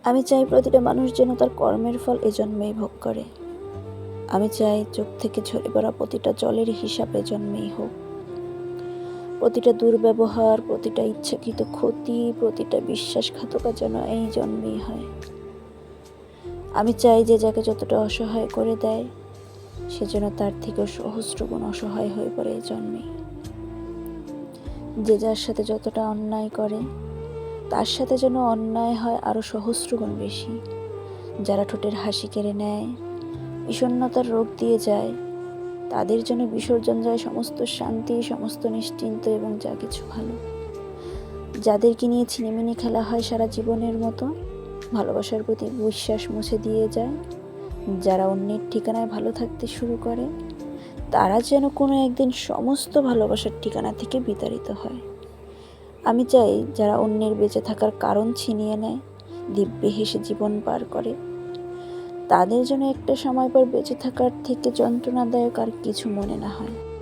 আমি চাই প্রতিটা মানুষ যেন তার কর্মের ফল এ জন্মেই ভোগ করে। আমি চাই চোখ থেকে ঝরে পড়া প্রতিটা জলের হিসাব এ জন্মেই হোক। প্রতিটা দুর্ব্যবহার, প্রতিটা ইচ্ছাকৃত ক্ষতি, প্রতিটা বিশ্বাসঘাতকতা যেন এই জন্মেই হয়। আমি চাই যে যাকে যতটা অসহায় করে দেয়, সে যেন তার থেকেও সহস্র গুণ অসহায় হয়ে পড়ে এই জন্মেই। যে যার সাথে যতটা অন্যায় করে, তার সাথে যেন অন্যায় হয় আরও সহস্র গুণ বেশি। যারা ঠোঁটের হাসি কেড়ে নেয়, বিষণ্ণতার রোগ দিয়ে যায়, তাদের জন্য বিসর্জন যায় সমস্ত শান্তি, সমস্ত নিশ্চিন্ত এবং যা কিছু ভালো। যাদেরকে নিয়ে ছিনিমিনি খেলা হয় সারা জীবনের মতো, ভালোবাসার প্রতি বিশ্বাস মুছে দিয়ে যায়, যারা অন্যের ঠিকানায় ভালো থাকতে শুরু করে, তারা যেন কোনো একদিন সমস্ত ভালোবাসার ঠিকানা থেকে বিতাড়িত হয়। আমি চাই যারা অন্যের বেঁচে থাকার কারণ ছিনিয়ে নেয়, দিব্যে হেসে জীবন পার করে, তাদের জন্য একটা সময় পর বেঁচে থাকার থেকে যন্ত্রণাদায়ক আর কিছু মনে না হয়।